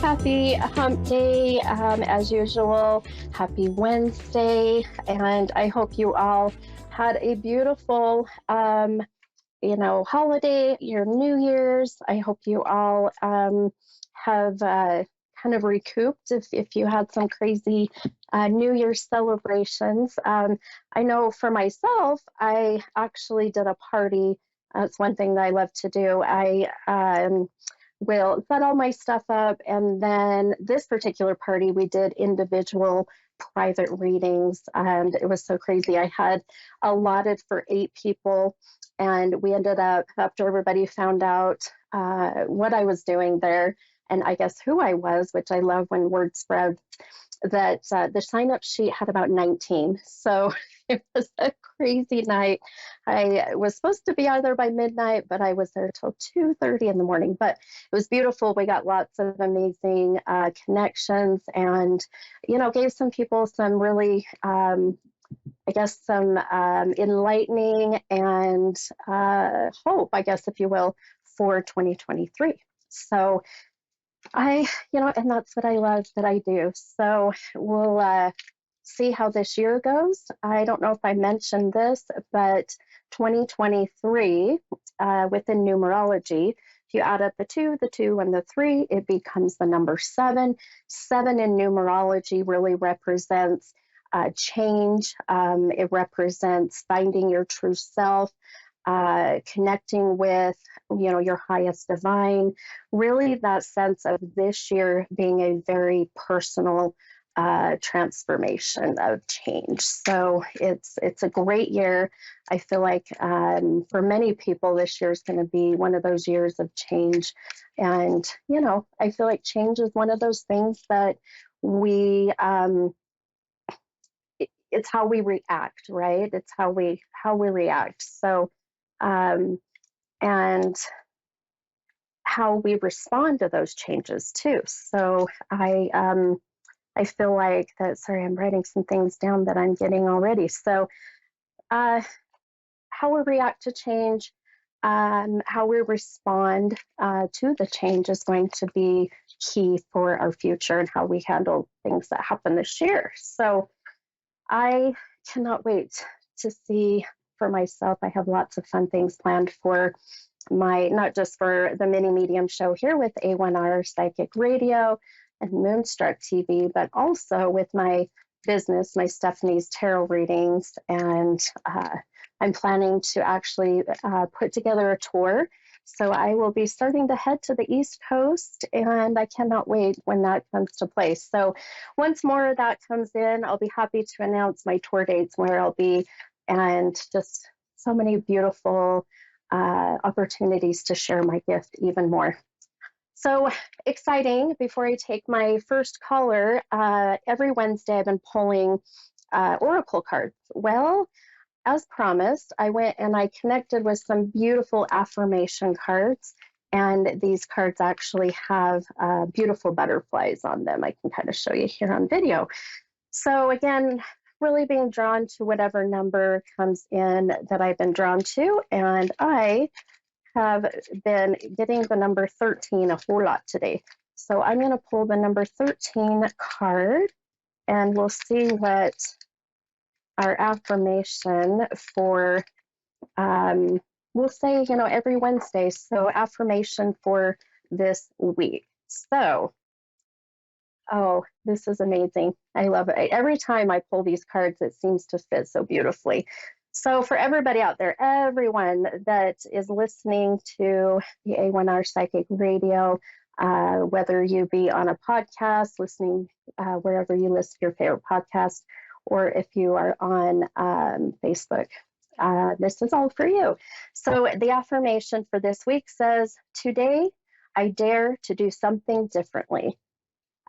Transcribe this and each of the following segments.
Happy hump day, as usual. Happy Wednesday. And I hope you all had a beautiful, holiday, your New Year's. I hope you all have kind of recouped if you had some crazy New Year's celebrations. I know for myself, I actually did a party. That's one thing that I love to do. I will set all my stuff up, and then this particular party, we did individual private readings, and it was so crazy. I had allotted for 8 people, and we ended up, after everybody found out what I was doing there, and I guess who I was, which I love when word spreads, that the sign up sheet had about 19. So it was a crazy night. I was supposed to be out there by midnight, but I was there till 2:30 in the morning. But it was beautiful. We got lots of amazing connections, and gave some people some really I guess some enlightening and hope, I guess, if you will, for 2023. So and that's what I love that I do. So we'll see how this year goes. I don't know if I mentioned this, but 2023 within numerology, if you add up the 2, and the 3, it becomes the number 7. 7 in numerology really represents change. It represents finding your true self, connecting with your highest divine. Really, that sense of this year being a very personal transformation of change. So it's a great year. I feel like for many people, this year is going to be one of those years of change. And I feel like change is one of those things that we it's how we react, right? It's how we react. So and how we respond to those changes too. So I feel like that. Sorry, I'm writing some things down that I'm getting already. So how we react to change, how we respond to the change is going to be key for our future and how we handle things that happen this year. So I cannot wait to see for myself. I have lots of fun things planned for not just for the mini medium show here with A1R Psychic Radio and Moonstruck TV, but also with my business, my Stephanie's Tarot readings. And I'm planning to actually put together a tour. So I will be starting to head to the East Coast, and I cannot wait when that comes to place. So once more of that comes in, I'll be happy to announce my tour dates, where I'll be, and just so many beautiful opportunities to share my gift even more. So exciting. Before I take my first caller, every Wednesday I've been pulling oracle cards. Well, as promised, I went and I connected with some beautiful affirmation cards, and these cards actually have beautiful butterflies on them. I can kind of show you here on video. So again, really being drawn to whatever number comes in that I've been drawn to, and I have been getting the number 13 a whole lot today. So I'm going to pull the number 13 card, and we'll see what our affirmation for, we'll say, every Wednesday. So affirmation for this week. So, oh, this is amazing. I love it. Every time I pull these cards, it seems to fit so beautifully. So for everybody out there, everyone that is listening to the A1R Psychic Radio, whether you be on a podcast, listening wherever you listen to your favorite podcast, or if you are on Facebook, this is all for you. So the affirmation for this week says, today I dare to do something differently.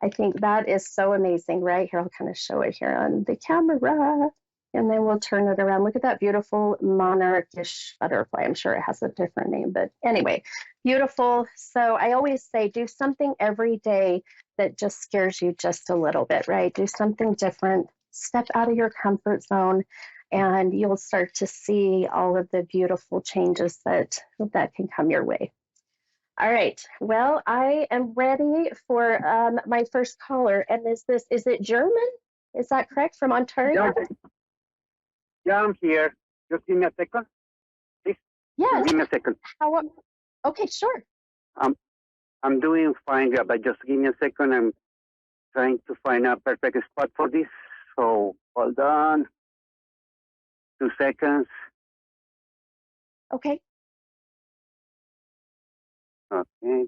I think that is so amazing, right? Here, I'll kind of show it here on the camera, and then we'll turn it around. Look at that beautiful monarchish butterfly. I'm sure it has a different name, but anyway, beautiful. So I always say, do something every day that just scares you just a little bit, right? Do something different. Step out of your comfort zone, and you'll start to see all of the beautiful changes that can come your way. All right. Well, I am ready for my first caller. And is it German? Is that correct? From Yeah, Ontario? yeah, I'm here. Just give me a second, please. Just Yes. give me a second. How, okay, sure. I'm I'm doing fine, yeah, but just give me a second. I'm trying to find a perfect spot for this. So hold on, 2 seconds. Okay. Okay.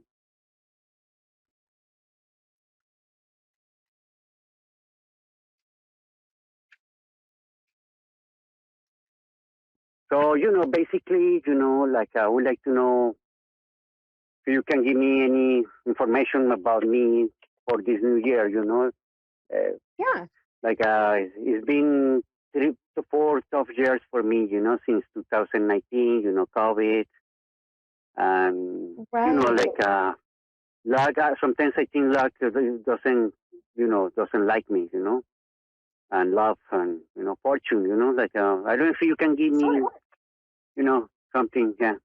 So basically, like I would like to know if you can give me any information about me for this new year. Uh, Yeah. like it's been 3 to 4 tough years for me. Since 2019. COVID, and Right. like luck. Sometimes I think luck doesn't doesn't like me. And love and fortune. Like I don't know if you can give me Sure. something. Yeah.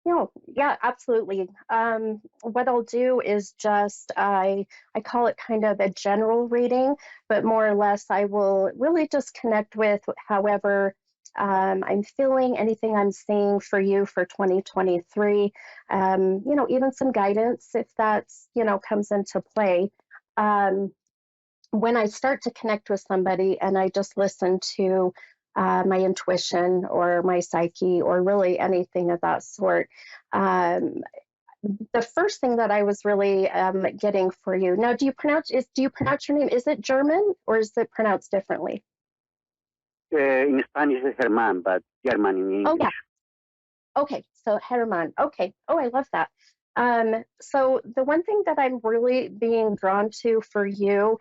No, yeah, absolutely. What I'll do is just I call it kind of a general reading, but more or less I will really just connect with however I'm feeling, anything I'm seeing for you for 2023. Even some guidance if that's comes into play. Um, when I start to connect with somebody and I just listen to my intuition or my psyche or really anything of that sort, um, the first thing that I was really getting for you now, do you pronounce your name? Is it German or is it pronounced differently? In Spanish is German, but German in Oh yeah. English. Okay, so Herman. Okay. Oh, I love that. So the one thing that I'm really being drawn to for you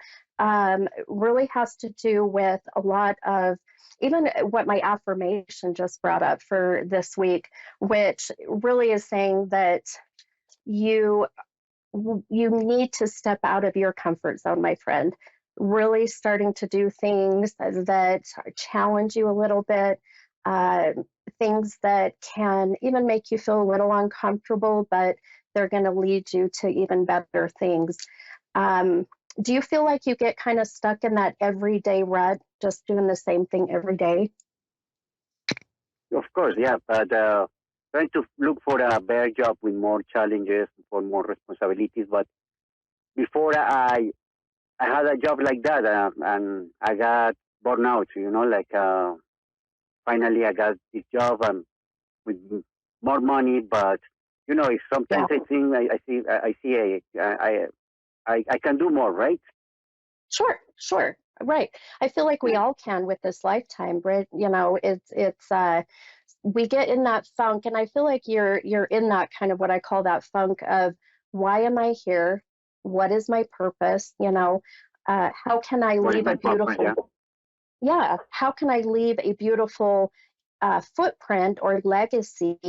really has to do with a lot of even what my affirmation just brought up for this week, which really is saying that you you need to step out of your comfort zone, my friend. Really starting to do things that challenge you a little bit, uh, things that can even make you feel a little uncomfortable, but they're going to lead you to even better things. Um, do you feel like you get kind of stuck in that everyday rut, just doing the same thing every day? Of course, yeah, but trying to look for a better job with more challenges, for more responsibilities. But before I had a job like that, and I got burnout. Like finally I got this job and with more money, but it's Yeah. sometimes I think I see I can do more, right? Sure, sure. Right. I feel like we Yeah. all can with this lifetime, right? It's we get in that funk and I feel like you're in that kind of what I call that funk of why am I here? What is my purpose? How can I What is leave my a purpose? Yeah. beautiful yeah, how can I leave a beautiful footprint or legacy,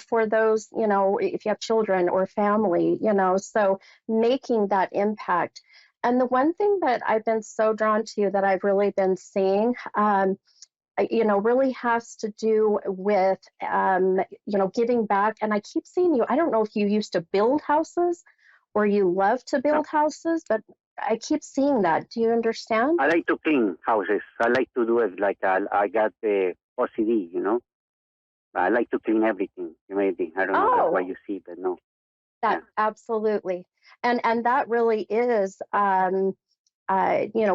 for those, if you have children or family, so making that impact. And the one thing that I've been so drawn to that I've really been seeing, really has to do with, giving back. And I keep seeing you, I don't know if you used to build houses or you love to Yeah. build houses, but I keep seeing that. Do you understand? I like to clean houses. I like to do it like I got the OCD. I like to clean everything. Maybe I don't know that's why Oh, you see, but no. that Yeah. absolutely. And that really is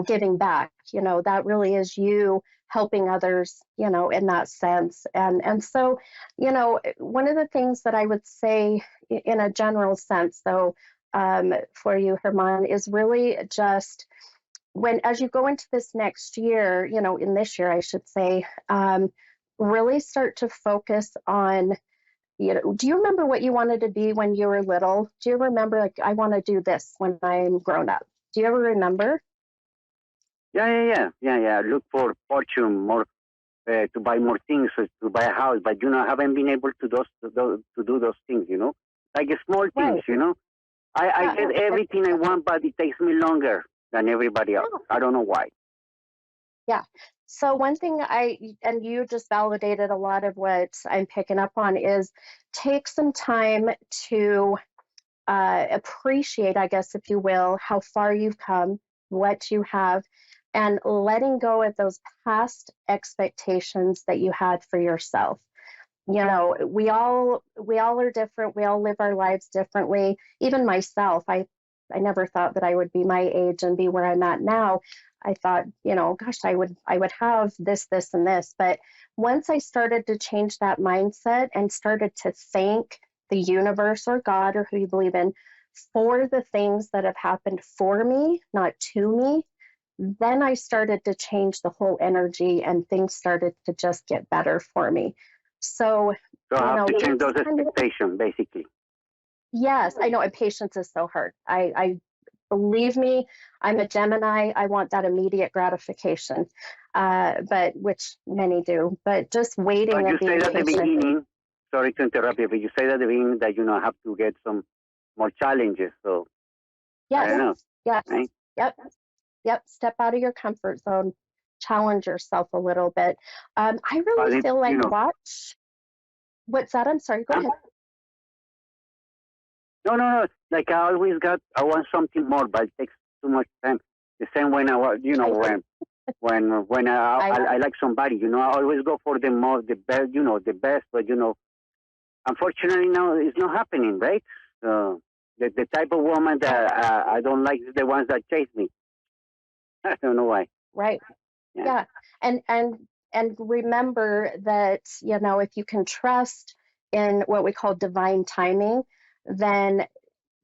giving back. That really is you helping others, in that sense. And so, one of the things that I would say in a general sense, though, for you, Herman, is really just when as you go into this next year, in this year, I should say, really start to focus on do you remember what you wanted to be when you were little? Do you remember, like, I want to do this when I'm grown up? Do you ever remember? Yeah. Look for fortune more, to buy more things, to buy a house, but I haven't been able to do those things. Like small things. Right. I Yeah. get everything I want, but it takes me longer than everybody else. Yeah. I don't know why. Yeah. So one thing and you just validated a lot of what I'm picking up on is take some time to appreciate, I guess, if you will, how far you've come, what you have, and letting go of those past expectations that you had for yourself. We all are different. We all live our lives differently. Even myself, I never thought that I would be my age and be where I'm at now. I thought, gosh, I would have this and this. But once I started to change that mindset and started to thank the universe or God or who you believe in for the things that have happened for me, not to me, then I started to change the whole energy and things started to just get better for me. So, So I have to change it's those kind of, expectations, basically. yes, I know, and patience is so hard. I believe me, I'm a Gemini. I want that immediate gratification, but which many do. But just waiting But you and being said at the patient. beginning, sorry to interrupt you, but you said at the beginning that have to get some more challenges. So I Yes, don't know, yes, right? yep, yep. Step out of your comfort zone, challenge yourself a little bit. I really But feel like watch. What's that? I'm sorry. Go huh? ahead. No, no, no. Like I want something more, but it takes too much time. The same when I was, I when I I like somebody, I always go for the most, the best, the best. But unfortunately now it's not happening, right? The type of woman that I don't like is the ones that chase me. I don't know why. right. Yeah. Yeah. And remember that, if you can trust in what we call divine timing, then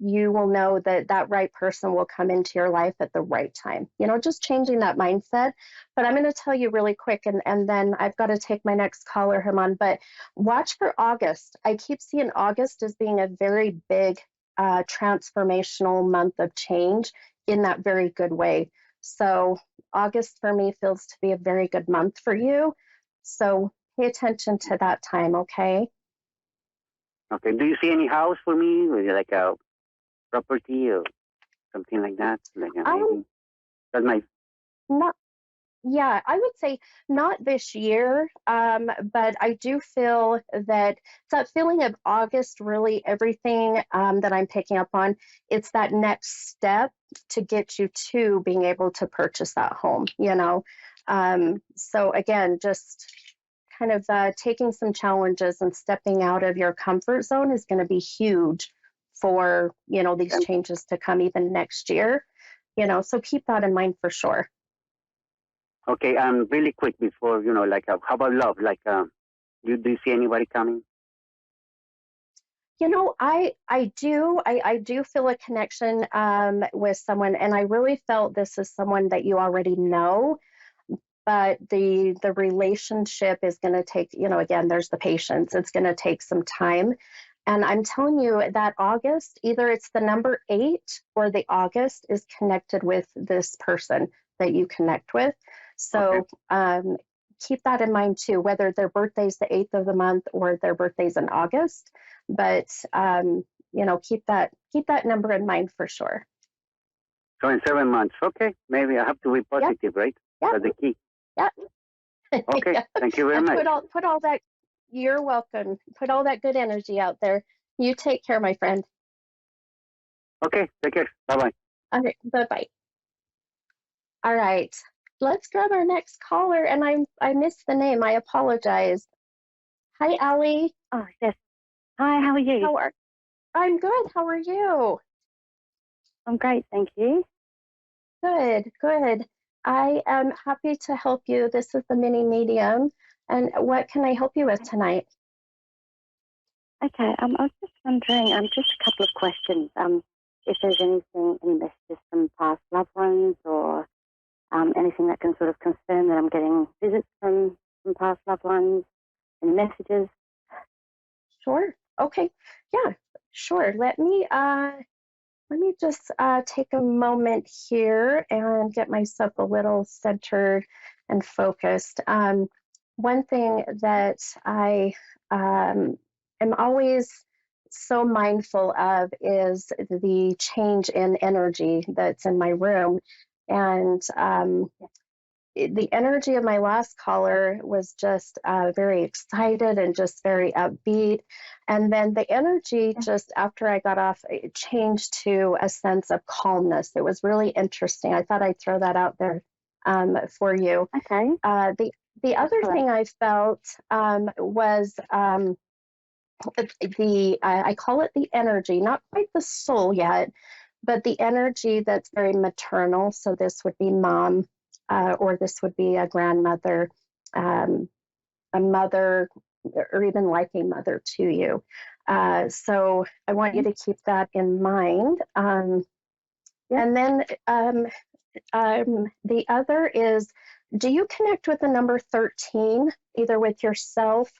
you will know that that right person will come into your life at the right time. Just changing that mindset. But I'm going to tell you really quick, and then I've got to take my next caller, Herman. But watch for August. I keep seeing August as being a very big transformational month of change in that very good way. So August for me feels to be a very good month for you. So pay attention to that time, okay? Okay. Do you see any house for me, like a property or something like that? Like Um, maybe that's my. not Yeah, I would say not this year, but I do feel that it's that feeling of August, really everything that I'm picking up on, it's that next step to get you to being able to purchase that home. So again, just kind of taking some challenges and stepping out of your comfort zone is going to be huge for, these changes to come even next year. So keep that in mind for sure. Okay. Really quick before like how about love? Like do you see anybody coming? I do feel a connection with someone, and I really felt this is someone that you already know, but the relationship is going to take, again, there's the patience. It's going to take some time. And I'm telling you that August, either it's the number 8 or the August is connected with this person that you connect with. Okay. So keep that in mind too, whether their birthday's the 8th of the month or their birthday's in August. But keep that number in mind for sure. So in 7 months. Okay. Maybe I have to be Yep, positive, right? yep, That's the key. yep. Okay. Yeah. Thank you very And much. put all that. You're welcome. Put all that good energy out there. You take care, my friend. Okay. Take care. Bye bye. All right, bye bye. All right, let's grab our next caller. And I missed the name. I apologize. Hi, Allie. Oh, yes. Hi, how are you? I'm good. How are you? I'm great, thank you. Good, good. I am happy to help you. This is the mini medium. And what can I help you with tonight? Okay, I was just wondering, just a couple of questions. If there's any messages from past loved ones or anything that can sort of confirm that I'm getting visits from past loved ones, any messages? Sure. Okay. Yeah, sure. Let me just take a moment here and get myself a little centered and focused. One thing that I am always so mindful of is the change in energy that's in my room. And the energy of my last caller was just very excited and just very upbeat. And then the energy just after I got off, it changed to a sense of calmness. It was really interesting. I thought I'd throw that out there for you. Okay. The other thing I felt was I call it the energy, not quite the soul yet, but the energy that's very maternal. So this would be mom, or this would be a grandmother, a mother, or even like a mother to you. So I want you to keep that in mind. And then the other is, do you connect with the number 13, either with yourself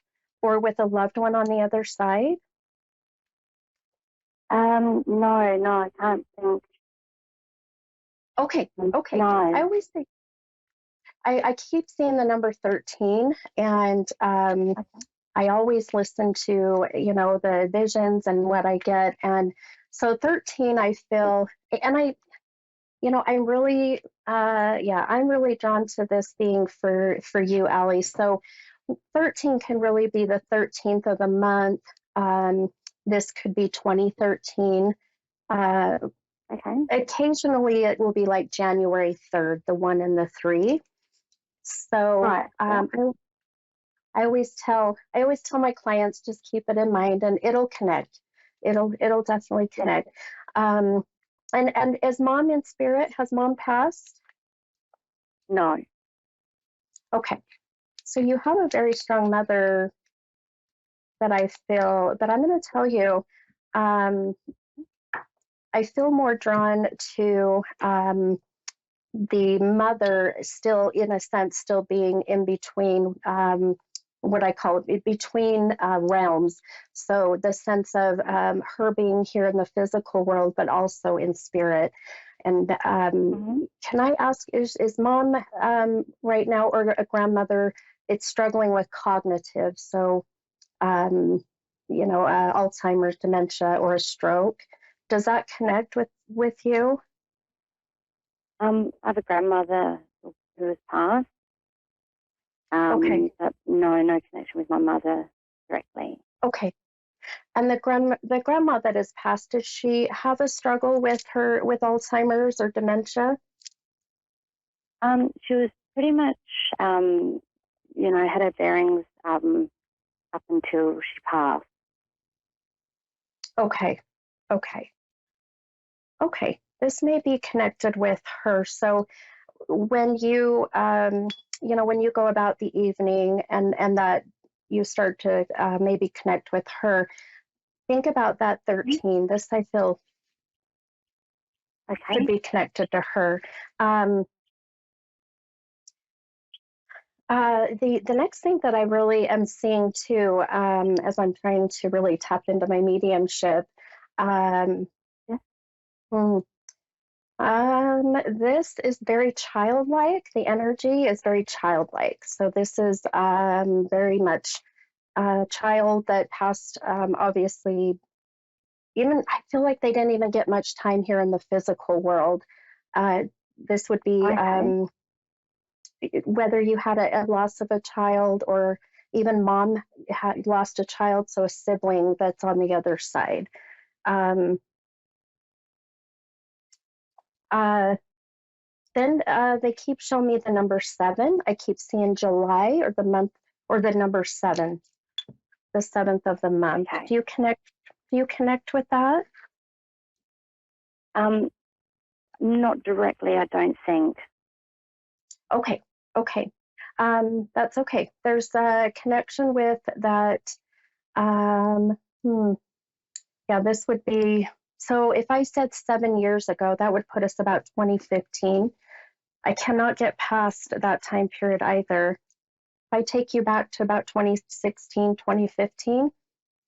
or with a loved one on the other side? No, I can't think. Okay. No. I always think I keep seeing the number 13, and I always listen to, the visions and what I get. And so 13, I feel, and I'm really, I'm really drawn to this being for you, Allie. So 13 can really be the 13th of the month. This could be 2013. Okay. Occasionally it will be like January 3rd, the 1 and the 3. So Right. I always tell my clients, just keep it in mind and it'll connect. It'll definitely connect. And is mom in spirit? Has mom passed? No. Okay. So you have a very strong mother that I feel, but I'm going to tell you, I feel more drawn to the mother still, in a sense, still being in between what I call it, between realms. So the sense of her being here in the physical world, but also in spirit. And can I ask, is mom right now, or a grandmother, it's struggling with cognitive? So, Alzheimer's, dementia, or a stroke. Does that connect with you? I have a grandmother who has passed. Okay. But no connection with my mother directly. Okay. And the grandma that has passed, does she have a struggle with Alzheimer's or dementia? She was pretty much, had her bearings up until she passed. Okay. This may be connected with her. So when you, when you go about the evening and that you start to maybe connect with her, think about that 13. This I feel could be connected to her. The next thing that I really am seeing too, as I'm trying to really tap into my mediumship, this is very childlike. The energy is very childlike. So this is very much a child that passed, obviously. Even I feel like they didn't even get much time here in the physical world. This would be whether you had a loss of a child, or even mom had lost a child, so a sibling that's on the other side. Then they keep showing me the number 7. I keep seeing July, or the month, or the number 7, the 7th of the month. Okay. Do you connect with that? Not directly, I don't think. Okay. That's okay. There's a connection with that. Yeah, this would be, so if I said 7 years ago, that would put us about 2015. I cannot get past that time period either. If I take you back to about 2016, 2015,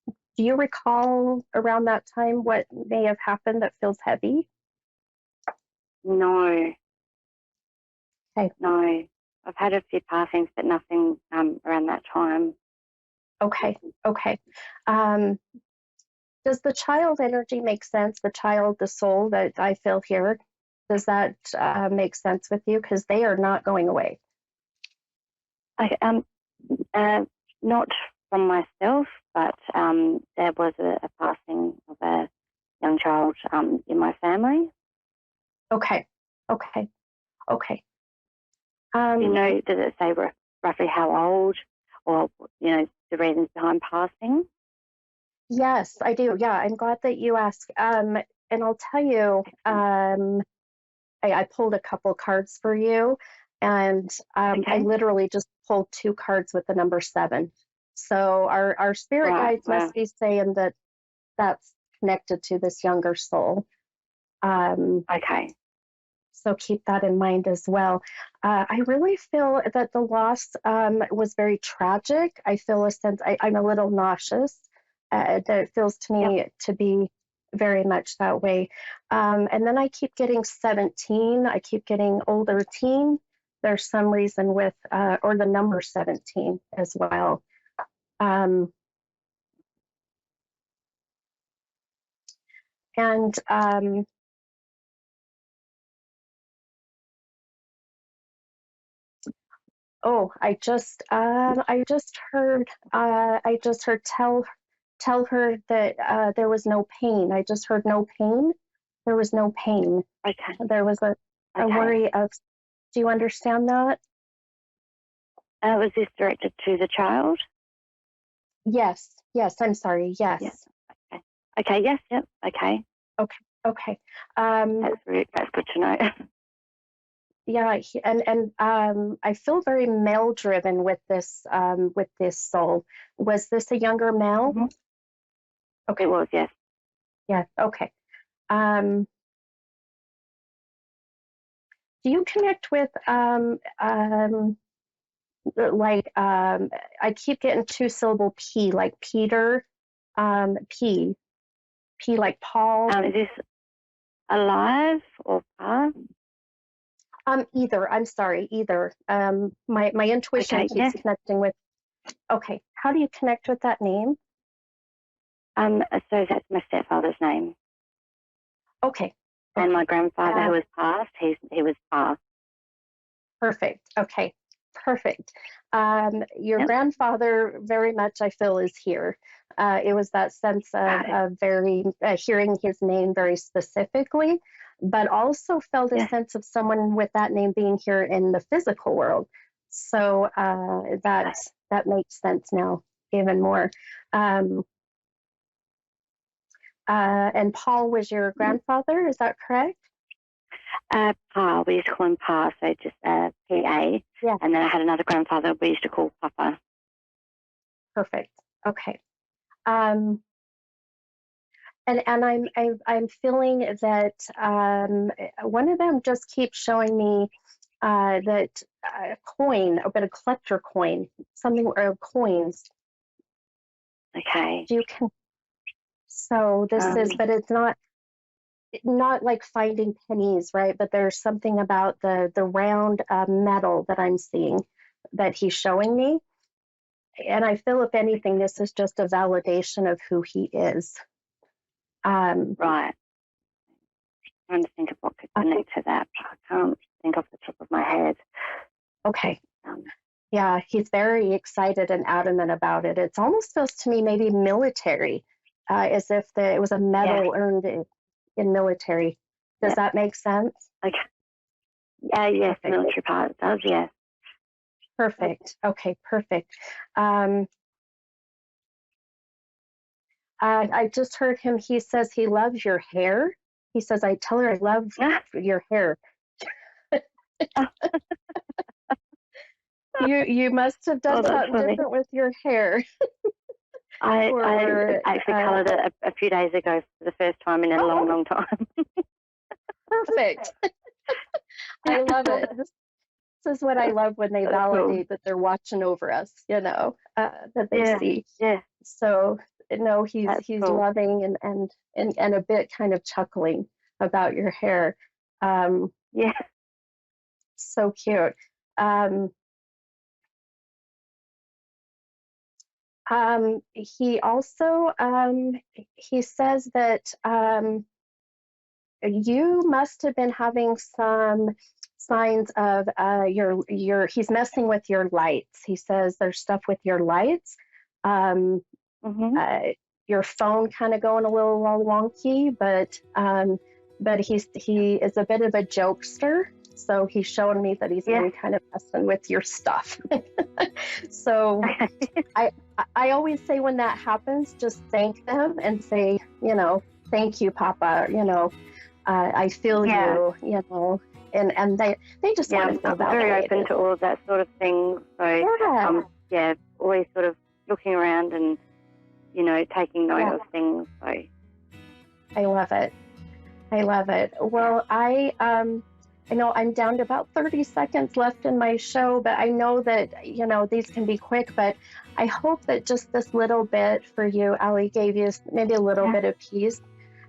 do you recall around that time what may have happened that feels heavy? No. Okay. No. I've had a few passings, but nothing around that time. Okay. Does the child energy make sense? The child, the soul that I feel here, does that make sense with you? Because they are not going away. Not from myself, but there was a passing of a young child in my family. Okay. Okay. Okay. Does it say roughly how old, or the reasons behind passing? Yes, I do. Yeah, I'm glad that you asked. And I'll tell you, I pulled a couple cards for you, and I literally just pulled 2 cards with the number 7. So our spirit guides must be saying that that's connected to this younger soul. Okay. So keep that in mind as well. I really feel that the loss was very tragic. I feel a sense, I'm a little nauseous. That it feels to me to be very much that way. And then I keep getting 17. I keep getting older teen. There's some reason with, or the number 17 as well. And oh, I just heard tell her that there was no pain. I just heard no pain. There was no pain. Okay. There was a worry of. Do you understand that? Was this directed to the child? Yes. Yes. I'm sorry. Yes. Yeah. Okay. Yes. Yep. Okay. Okay. That's good to know. Yeah, and I feel very male driven with this soul. Was this a younger male? Mm-hmm. Okay. It was, yes. Yeah. Okay. Do you connect with I keep getting 2-syllable P, like Peter, P like Paul. Is this alive or past? Either. I'm sorry, either. My intuition keeps connecting with. Okay, how do you connect with that name? So that's my stepfather's name. Okay. And my grandfather, who was passed, he was passed. Perfect. Okay. Perfect. Your grandfather very much, I feel, is here. It was that sense of very hearing his name very specifically, but also felt a sense of someone with that name being here in the physical world. So that makes sense now even more. And Paul was your grandfather, is that correct? Pa, we used to call him Pa, so just PA. Yeah. And then I had another grandfather we used to call Papa. Perfect. Okay. And I'm feeling that one of them just keeps showing me that coin, but a collector coin, something or coins. Okay. So this is, but it's not like finding pennies, right? But there's something about the round metal that I'm seeing that he's showing me. And I feel, if anything, this is just a validation of who he is. Right. I'm trying to think of what could connect to that. I can't think off the top of my head. Okay. Yeah, he's very excited and adamant about it. It almost feels to me maybe military, as if it was a medal earned in military. Does that make sense? Okay. Yes, the military part does, yes. Perfect. Okay, perfect. I just heard him. He says he loves your hair. He says, I tell her I love your hair. You must have done something different with your hair. I actually coloured it a few days ago for the first time in a long, long time. Perfect. I love it. This is what I love, when they validate that they're watching over us, that they see. Yeah. So no, he's loving and a bit kind of chuckling about your hair. So cute. He also he says that you must have been having signs of he's messing with your lights. He says there's stuff with your lights. Your phone kind of going a little wonky, but he is a bit of a jokester. So he's showing me that he's been kind of messing with your stuff. So I always say when that happens, just thank them and say, thank you, Papa. I feel you. And they just want to feel validated. Very open to all of that sort of thing. So always sort of looking around and taking note of things. So I love it. Well, I know I'm down to about 30 seconds left in my show, but I know that, these can be quick, but I hope that just this little bit for you, Allie, gave you maybe a little bit of peace.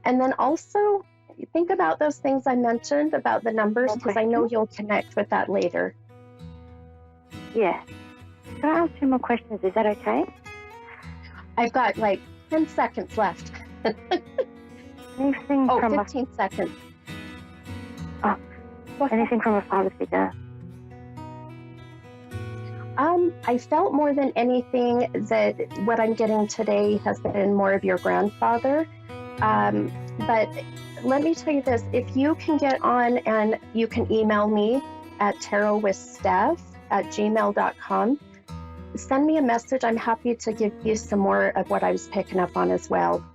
And then also think about those things I mentioned about the numbers, because I know you'll connect with that later. Yeah. Can I ask 2 more questions? Is that okay? I've got like 10 seconds left. 15 seconds. Oh, anything from a father figure? I felt more than anything that what I'm getting today has been more of your grandfather. But let me tell you this, if you can get on and you can email me at tarotwithsteph@gmail.com, send me a message. I'm happy to give you some more of what I was picking up on as well.